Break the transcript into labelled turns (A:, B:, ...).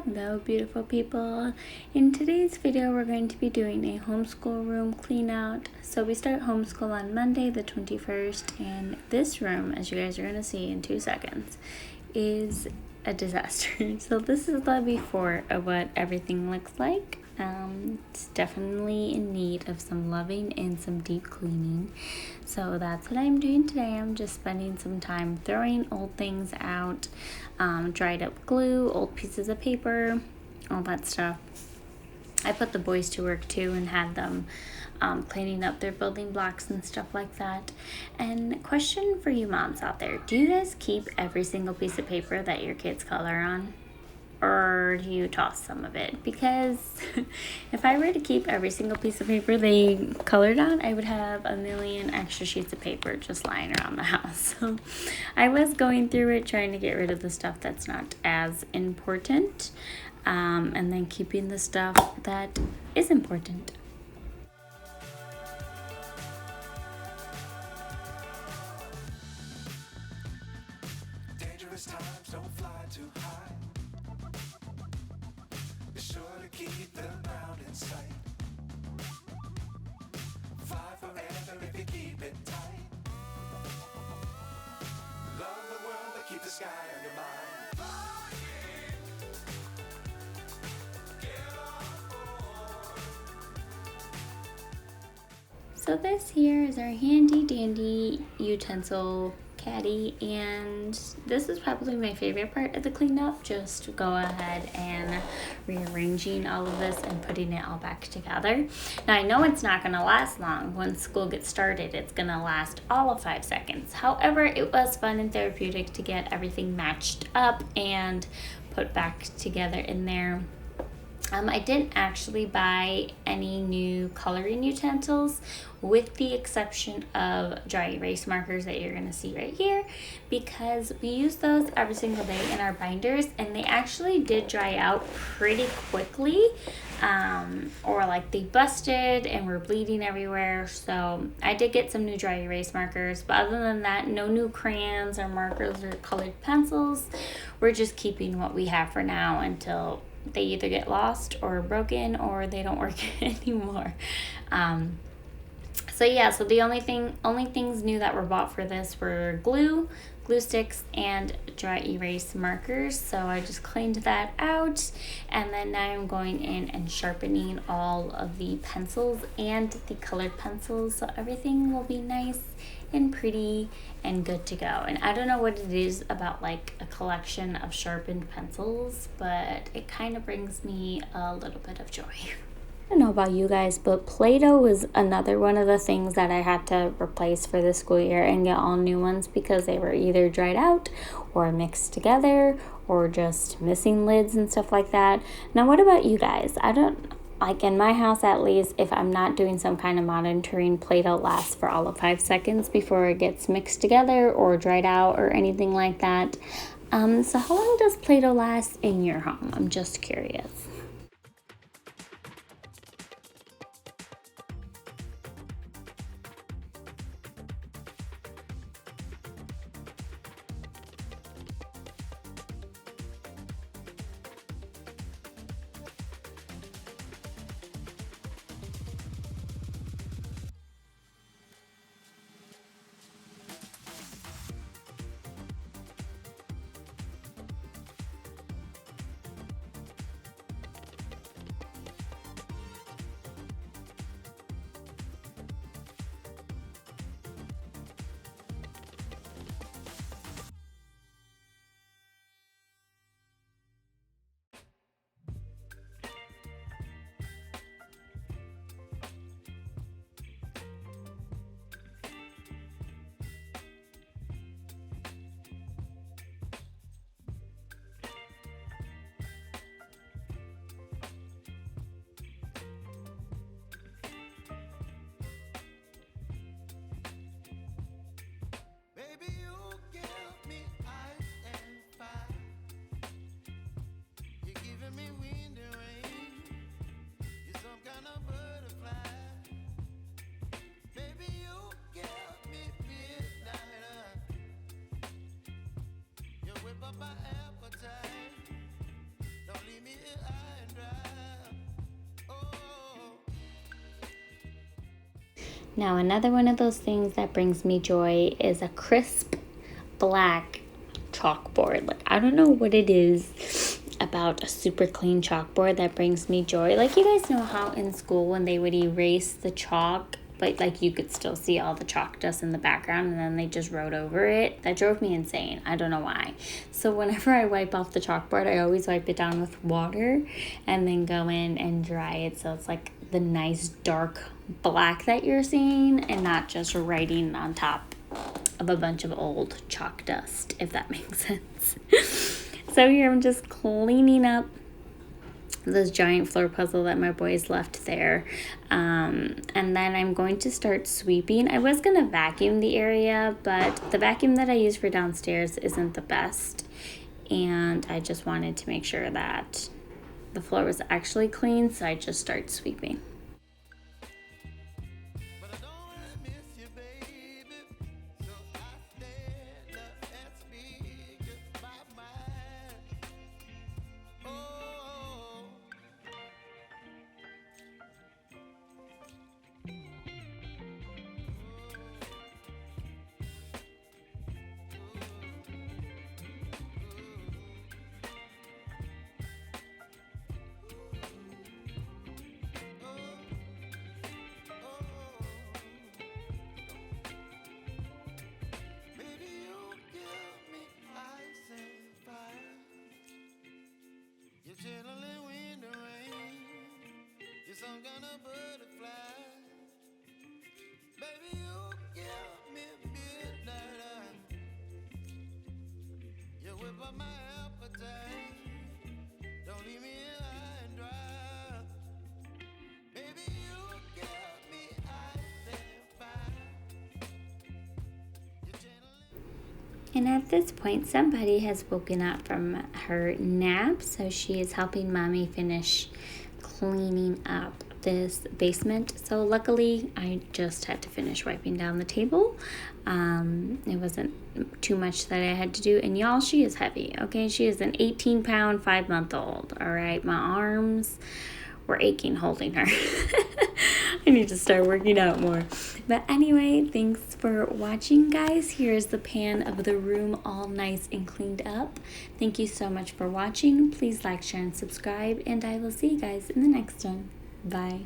A: Hello beautiful people. In today's video we're going to be doing a homeschool room clean out. So we start homeschool on Monday the 21st, and this room, as you guys are going to see in 2 seconds, is a disaster. So this is the before of what everything looks like. It's definitely in need of some loving and some deep cleaning. So that's what I'm doing today. I'm just spending some time throwing old things out, dried up glue, old pieces of paper, all that stuff. I put the boys to work too and had them cleaning up their building blocks and stuff like that. And question for you moms out there, do you guys keep every single piece of paper that your kids color on? Or do you toss some of it? Because if I were to keep every single piece of paper they colored on, I would have a million extra sheets of paper just lying around the house. So I was going through it, trying to get rid of the stuff that's not as important, and then keeping the stuff that is important.
B: Dangerous times, don't fly too high. Be sure to keep the ground in sight. Fly forever if you keep it tight. Love the world, but keep the sky on your mind.
A: So this here is our handy dandy utensil caddy, and this is probably my favorite part of the cleanup, just to go ahead and rearranging all of this and putting it all back together. Now I know it's not going to last long. Once school gets started, it's going to last all of 5 seconds. However, it was fun and therapeutic to get everything matched up and put back together in there. I didn't actually buy any new coloring utensils, with the exception of dry erase markers that you're going to see right here, because we use those every single day in our binders, and they actually did dry out pretty quickly, or like they busted and were bleeding everywhere. So I did get some new dry erase markers, but other than that, no new crayons or markers or colored pencils. We're just keeping what we have for now until they either get lost or broken or they don't work anymore. So the only things new that were bought for this were glue sticks, and dry erase markers. So I just cleaned that out, and then now I'm going in and sharpening all of the pencils and the colored pencils, so everything will be nice and pretty and good to go. And I don't know what it is about like a collection of sharpened pencils, but it kind of brings me a little bit of joy. I don't know about you guys, but Play-Doh was another one of the things that I had to replace for the school year and get all new ones, because they were either dried out or mixed together or just missing lids and stuff like that. Now, what about you guys? I don't, like in my house at least, if I'm not doing some kind of monitoring, Play-Doh lasts for all of 5 seconds before it gets mixed together or dried out or anything like that. So how long does Play-Doh last in your home? I'm just curious. Now, another one of those things that brings me joy is a crisp black chalkboard. Like, I don't know what it is about a super clean chalkboard that brings me joy. Like, you guys know how in school when they would erase the chalk, but like you could still see all the chalk dust in the background and then they just wrote over it? That drove me insane. I don't know why. So whenever I wipe off the chalkboard, I always wipe it down with water and then go in and dry it so it's like the nice dark black that you're seeing and not just writing on top of a bunch of old chalk dust, if that makes sense. So here I'm just cleaning up this giant floor puzzle that my boys left there, and then I'm going to start sweeping. I was gonna vacuum the area, but the vacuum that I use for downstairs isn't the best, and I just wanted to make sure that the floor was actually clean, so I just start sweeping.
B: Chilling wind and rain, you're some kind of butterfly. Baby, you give me midnight. You whip up my appetite. Don't leave me high and dry. Baby, you give me ice and fire. You're chilling.
A: And at this point, somebody has woken up from her nap, so she is helping Mommy finish cleaning up this basement. So luckily, I just had to finish wiping down the table. It wasn't too much that I had to do. And y'all, she is heavy, okay? She is an 18-pound, 5-month-old, all right? My arms were aching holding her. I need to start working out more. But anyway, thanks for watching, guys. Here's the pan of the room all nice and cleaned up. Thank you so much for watching. Please like, share, and subscribe, and I will see you guys in the next one. Bye.